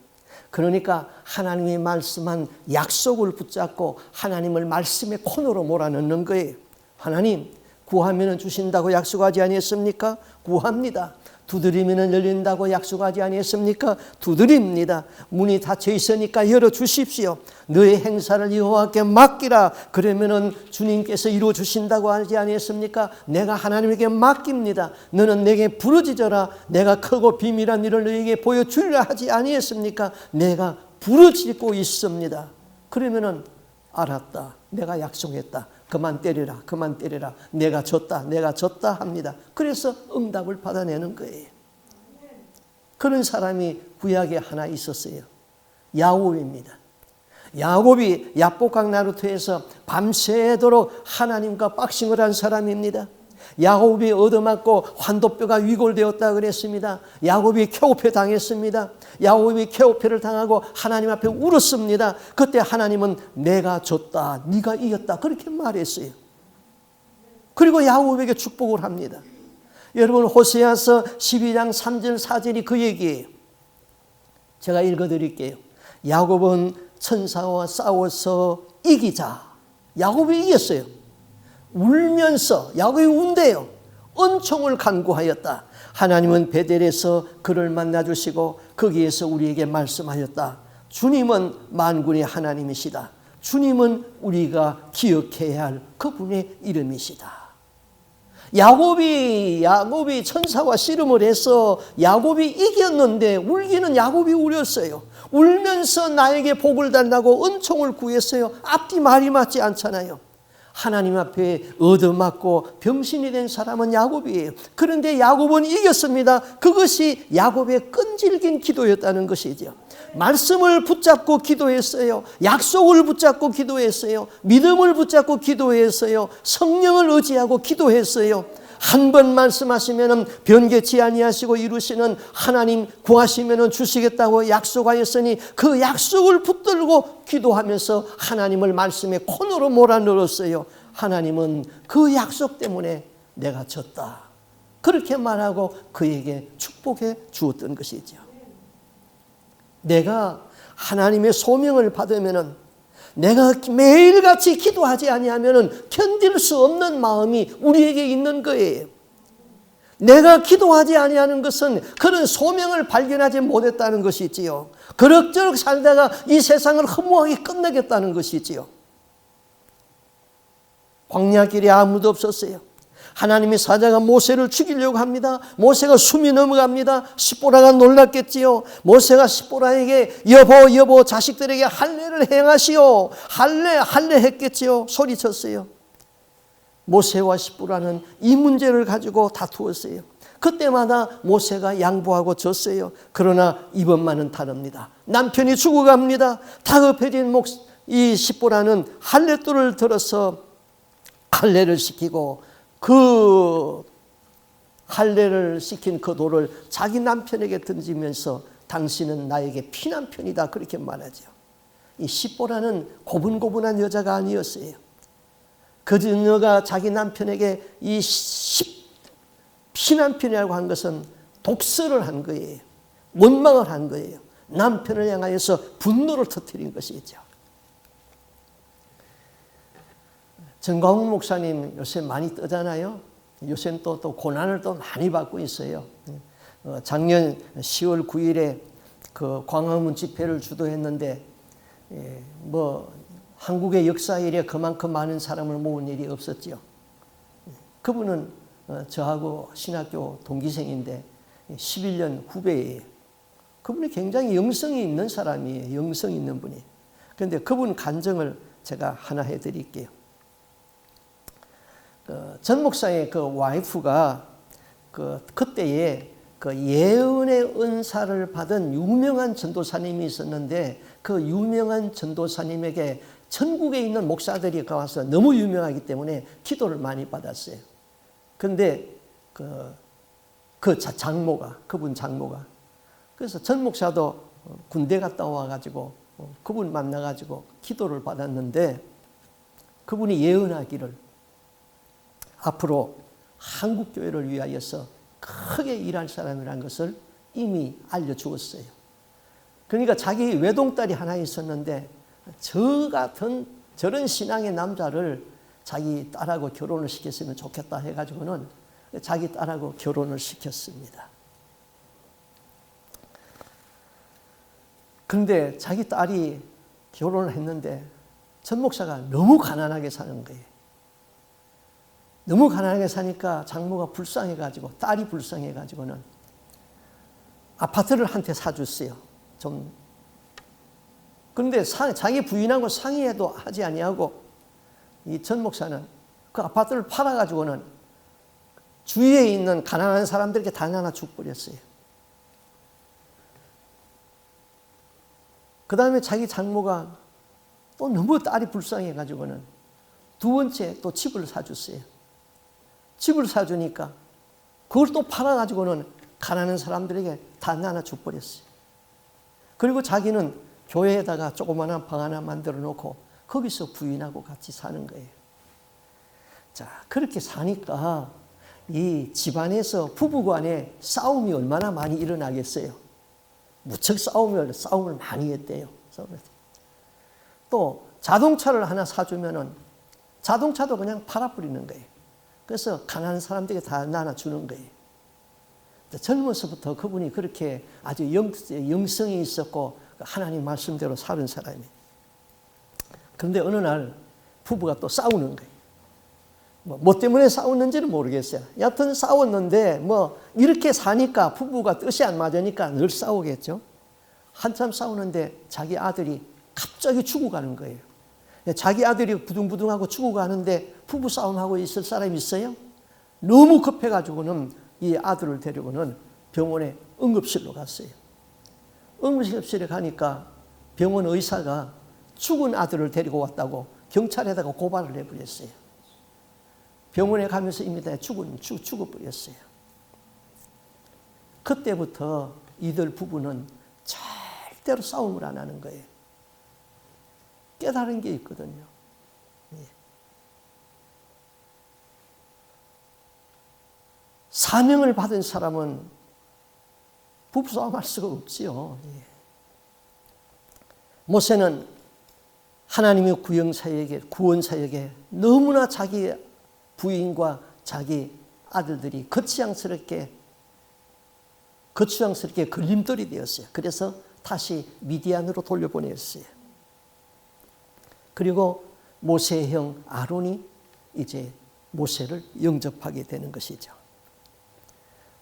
그러니까 하나님이 말씀한 약속을 붙잡고 하나님을 말씀의 코너로 몰아넣는 거예요. 하나님, 구하면 주신다고 약속하지 아니했습니까? 구합니다. 두드리면 열린다고 약속하지 아니했습니까? 두드립니다. 문이 닫혀 있으니까 열어주십시오. 너의 행사를 여호와께 맡기라. 그러면은 주님께서 이루어 주신다고 하지 아니했습니까? 내가 하나님에게 맡깁니다. 너는 내게 부르짖어라. 내가 크고 비밀한 일을 너에게 보여주리라 하지 아니했습니까? 내가 부르짖고 있습니다. 그러면은 알았다. 내가 약속했다. 그만 때려라. 그만 때려라. 내가 졌다 합니다. 그래서 응답을 받아내는 거예요. 그런 사람이 구약에 하나 있었어요. 야곱입니다. 야곱이 야복강 나루터에서 밤새도록 하나님과 박싱을 한 사람입니다. 야곱이 얻어맞고 환도뼈가 위골되었다 그랬습니다. 야곱이 KO패 당했습니다. 야곱이 KO패를 당하고 하나님 앞에 울었습니다. 그때 하나님은 내가 졌다, 네가 이겼다 그렇게 말했어요. 그리고 야곱에게 축복을 합니다. 여러분 호세아서 12장 3절 4절이 그 얘기예요. 제가 읽어드릴게요. 야곱은 천사와 싸워서 이기자. 야곱이 이겼어요. 울면서 야곱이 운대요. 은총을 간구하였다. 하나님은 베델에서 그를 만나주시고 거기에서 우리에게 말씀하였다. 주님은 만군의 하나님이시다. 주님은 우리가 기억해야 할 그분의 이름이시다. 야곱이 천사와 씨름을 해서 야곱이 이겼는데 울기는 야곱이 울었어요. 울면서 나에게 복을 달라고 은총을 구했어요. 앞뒤 말이 맞지 않잖아요. 하나님 앞에 얻어맞고 병신이 된 사람은 야곱이에요. 그런데 야곱은 이겼습니다. 그것이 야곱의 끈질긴 기도였다는 것이죠. 말씀을 붙잡고 기도했어요. 약속을 붙잡고 기도했어요. 믿음을 붙잡고 기도했어요. 성령을 의지하고 기도했어요. 한 번 말씀하시면 변개치 아니하시고 이루시는 하나님, 구하시면 주시겠다고 약속하였으니 그 약속을 붙들고 기도하면서 하나님을 말씀에 코너로 몰아넣었어요. 하나님은 그 약속 때문에 내가 졌다, 그렇게 말하고 그에게 축복해 주었던 것이죠. 내가 하나님의 소명을 받으면, 내가 매일같이 기도하지 아니하면 견딜 수 없는 마음이 우리에게 있는 거예요. 내가 기도하지 아니하는 것은 그런 소명을 발견하지 못했다는 것이지요. 그럭저럭 살다가 이 세상을 허무하게 끝내겠다는 것이지요. 광야길에 아무도 없었어요. 하나님의 사자가 모세를 죽이려고 합니다. 모세가 숨이 넘어갑니다. 시보라가 놀랐겠지요. 모세가 시보라에게 여보 자식들에게 할례를 행하시오, 할례 했겠지요. 소리쳤어요. 모세와 시보라는 이 문제를 가지고 다투었어요. 그때마다 모세가 양보하고 졌어요. 그러나 이번만은 다릅니다. 남편이 죽어갑니다. 다급해진 이 시보라는 할례돌을 들어서 할례를 시키고, 그 할례를 시킨 그 돌을 자기 남편에게 던지면서 당신은 나에게 피남편이다, 그렇게 말하죠. 이 시보라는 고분고분한 여자가 아니었어요. 그 여자가 자기 남편에게 이 피남편이라고 한 것은 독설을 한 거예요. 원망을 한 거예요. 남편을 향하여서 분노를 터뜨린 것이죠. 정광훈 목사님 요새 많이 뜨잖아요. 요새는 또 고난을 또 많이 받고 있어요. 작년 10월 9일에 그 광화문 집회를 주도했는데, 한국의 역사 일에 그만큼 많은 사람을 모은 일이 없었죠. 그분은 저하고 신학교 동기생인데 11년 후배예요. 그분이 굉장히 영성이 있는 사람이에요. 영성이 있는 분이. 그런데 그분 간증을 제가 하나 해드릴게요. 전 목사의 그 와이프가 그때에 그 예언의 은사를 받은 유명한 전도사님이 있었는데, 그 유명한 전도사님에게 전국에 있는 목사들이 가서 너무 유명하기 때문에 기도를 많이 받았어요. 그런데 그분 장모가 그래서 전 목사도 군대 갔다 와가지고 그분 만나가지고 기도를 받았는데, 그분이 예언하기를 앞으로 한국교회를 위하여서 크게 일할 사람이라는 것을 이미 알려주었어요. 그러니까 자기 외동딸이 하나 있었는데, 저 같은 저런 신앙의 남자를 자기 딸하고 결혼을 시켰으면 좋겠다 해가지고는 자기 딸하고 결혼을 시켰습니다. 그런데 자기 딸이 결혼을 했는데 전 목사가 너무 가난하게 사는 거예요. 너무 가난하게 사니까 장모가 불쌍해가지고, 딸이 불쌍해가지고는 아파트를 한테 사줬어요. 그런데 자기 부인하고 상의해도 하지 아니하고 이 전 목사는 그 아파트를 팔아가지고는 주위에 있는 가난한 사람들에게 다 나눠 주버렸어요. 그 다음에 자기 장모가 또 너무 딸이 불쌍해가지고는 두 번째 또 집을 사줬어요. 집을 사주니까 그걸 또 팔아가지고는 가난한 사람들에게 다 나눠 줘버렸어요. 그리고 자기는 교회에다가 조그마한 방 하나 만들어 놓고 거기서 부인하고 같이 사는 거예요. 자, 그렇게 사니까 이 집안에서 부부간에 싸움이 얼마나 많이 일어나겠어요. 무척 싸움을 많이 했대요. 또 자동차를 하나 사주면은 자동차도 그냥 팔아버리는 거예요. 그래서 가난한 사람들에게 다 나눠주는 거예요. 젊어서부터 그분이 그렇게 아주 영성이 있었고 하나님 말씀대로 사는 사람이에요. 그런데 어느 날 부부가 또 싸우는 거예요. 뭐 때문에 싸웠는지는 모르겠어요. 여하튼 싸웠는데 이렇게 사니까 부부가 뜻이 안 맞으니까 늘 싸우겠죠. 한참 싸우는데 자기 아들이 갑자기 죽어가는 거예요. 자기 아들이 부둥부둥하고 죽어가는데 부부싸움하고 있을 사람이 있어요? 너무 급해가지고는 이 아들을 데리고는 병원에 응급실로 갔어요. 응급실에 가니까 병원 의사가 죽은 아들을 데리고 왔다고 경찰에다가 고발을 해버렸어요. 병원에 가면서 이미 다 죽어버렸어요. 그때부터 이들 부부는 절대로 싸움을 안 하는 거예요. 깨달은 게 있거든요. 사명을 받은 사람은 부부싸움할 수가 없지요. 모세는 하나님의 구원사역에 너무나 자기 부인과 자기 아들들이 거추장스럽게 걸림돌이 되었어요. 그래서 다시 미디안으로 돌려보냈어요. 그리고 모세의 형 아론이 이제 모세를 영접하게 되는 것이죠.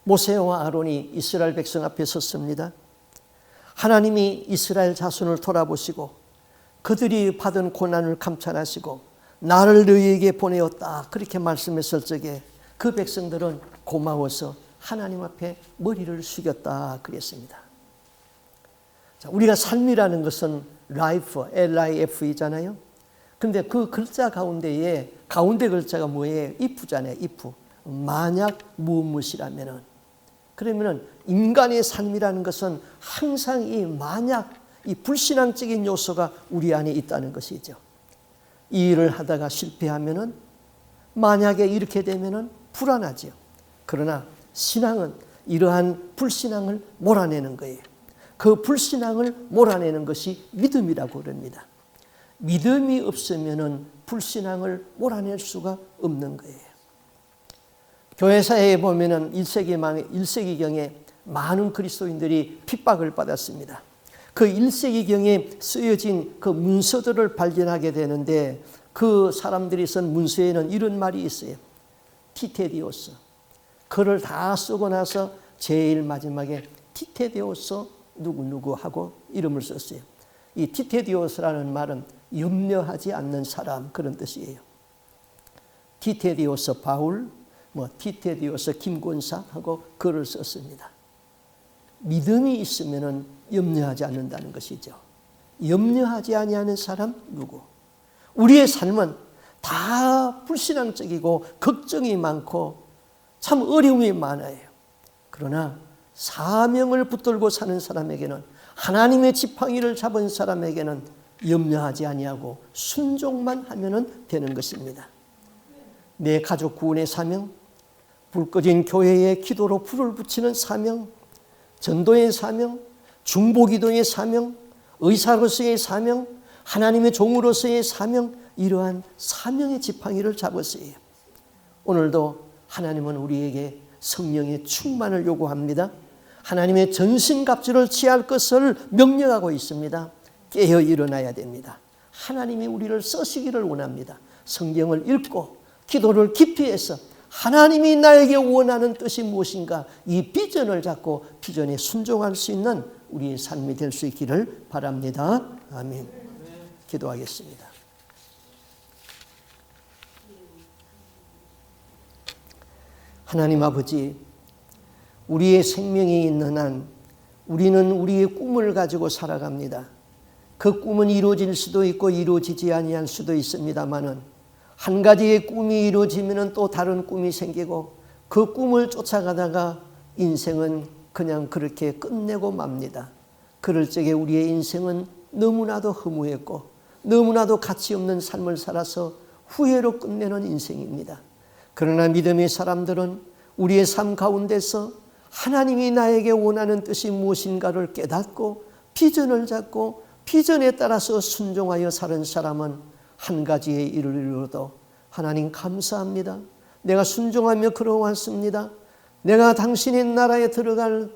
모세와 아론이 이스라엘 백성 앞에 섰습니다. 하나님이 이스라엘 자손을 돌아보시고 그들이 받은 고난을 감찰하시고 나를 너희에게 보내었다 그렇게 말씀했을 적에 그 백성들은 고마워서 하나님 앞에 머리를 숙였다 그랬습니다. 자, 우리가 삶이라는 것은 life, L-I-F이잖아요. 근데 그 글자 가운데에 가운데 글자가 뭐예요? if잖아요. if. 만약 무엇이라면은 그러면은 인간의 삶이라는 것은 항상 이 만약, 이 불신앙적인 요소가 우리 안에 있다는 것이죠. 이 일을 하다가 실패하면은 만약에 이렇게 되면은 불안하죠. 그러나 신앙은 이러한 불신앙을 몰아내는 거예요. 그 불신앙을 몰아내는 것이 믿음이라고 그럽니다. 믿음이 없으면은 불신앙을 몰아낼 수가 없는 거예요. 교회사에 보면은 1세기경에 많은 그리스도인들이 핍박을 받았습니다. 그 1세기경에 쓰여진 그 문서들을 발견하게 되는데 그 사람들이 쓴 문서에는 이런 말이 있어요. 티테디오스. 글을 다 쓰고 나서 제일 마지막에 티테디오스 누구누구 하고 이름을 썼어요. 이 티테디오스라는 말은 염려하지 않는 사람 그런 뜻이에요. 티테디오스 바울, 티테디오스 김권사 하고 글을 썼습니다. 믿음이 있으면은 염려하지 않는다는 것이죠. 염려하지 아니하는 사람 누구? 우리의 삶은 다 불신앙적이고 걱정이 많고 참 어려움이 많아요. 그러나 사명을 붙들고 사는 사람에게는 하나님의 지팡이를 잡은 사람에게는 염려하지 아니하고 순종만 하면 되는 것입니다. 내 가족 구원의 사명, 불 꺼진 교회에 기도로 불을 붙이는 사명, 전도의 사명, 중보기도의 사명, 의사로서의 사명, 하나님의 종으로서의 사명, 이러한 사명의 지팡이를 잡으세요. 오늘도 하나님은 우리에게 성령의 충만을 요구합니다. 하나님의 전신갑주를 취할 것을 명령하고 있습니다. 깨어 일어나야 됩니다. 하나님이 우리를 쓰시기를 원합니다. 성경을 읽고 기도를 깊이 해서 하나님이 나에게 원하는 뜻이 무엇인가 이 비전을 잡고 비전에 순종할 수 있는 우리의 삶이 될 수 있기를 바랍니다. 아멘. 기도하겠습니다. 하나님 아버지, 우리의 생명이 있는 한 우리는 우리의 꿈을 가지고 살아갑니다. 그 꿈은 이루어질 수도 있고 이루어지지 아니할 수도 있습니다만은 한 가지의 꿈이 이루어지면 또 다른 꿈이 생기고 그 꿈을 쫓아가다가 인생은 그냥 그렇게 끝내고 맙니다. 그럴 적에 우리의 인생은 너무나도 허무했고 너무나도 가치 없는 삶을 살아서 후회로 끝내는 인생입니다. 그러나 믿음의 사람들은 우리의 삶 가운데서 하나님이 나에게 원하는 뜻이 무엇인가를 깨닫고 비전을 잡고 비전에 따라서 순종하여 사는 사람은 한 가지의 일을 이루어도 하나님 감사합니다. 내가 순종하며 걸어왔습니다. 내가 당신의 나라에 들어갈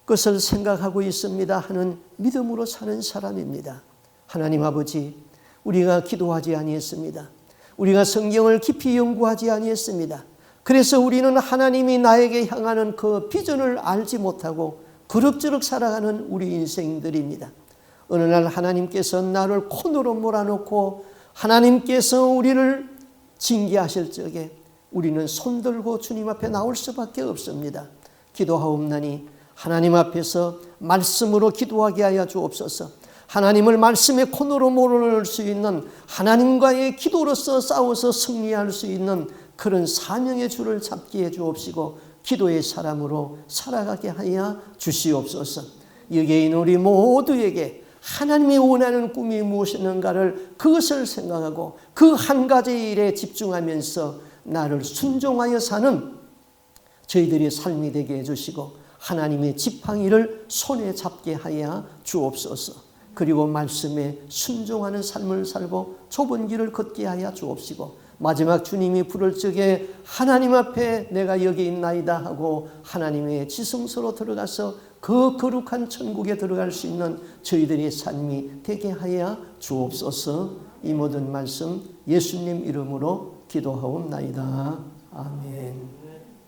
것을 생각하고 있습니다 하는 믿음으로 사는 사람입니다. 하나님 아버지, 우리가 기도하지 아니했습니다. 우리가 성경을 깊이 연구하지 아니했습니다. 그래서 우리는 하나님이 나에게 향하는 그 비전을 알지 못하고 그럭저럭 살아가는 우리 인생들입니다. 어느 날 하나님께서 나를 콘으로 몰아넣고 하나님께서 우리를 징계하실 적에 우리는 손들고 주님 앞에 나올 수밖에 없습니다. 기도하옵나니 하나님 앞에서 말씀으로 기도하게 하여 주옵소서. 하나님을 말씀의 콘으로 몰아넣을 수 있는, 하나님과의 기도로서 싸워서 승리할 수 있는 그런 사명의 줄을 잡게 해 주옵시고 기도의 사람으로 살아가게 하여 주시옵소서. 여기에 있는 우리 모두에게 하나님이 원하는 꿈이 무엇인가를 그것을 생각하고 그 한 가지 일에 집중하면서 나를 순종하여 사는 저희들의 삶이 되게 해주시고 하나님의 지팡이를 손에 잡게 하여 주옵소서. 그리고 말씀에 순종하는 삶을 살고 좁은 길을 걷게 하여 주옵시고 마지막 주님이 부를 적에 하나님 앞에 내가 여기 있나이다 하고 하나님의 지성소로 들어가서 그 거룩한 천국에 들어갈 수 있는 저희들의 삶이 되게 하여 주옵소서. 이 모든 말씀 예수님 이름으로 기도하옵나이다. 아멘.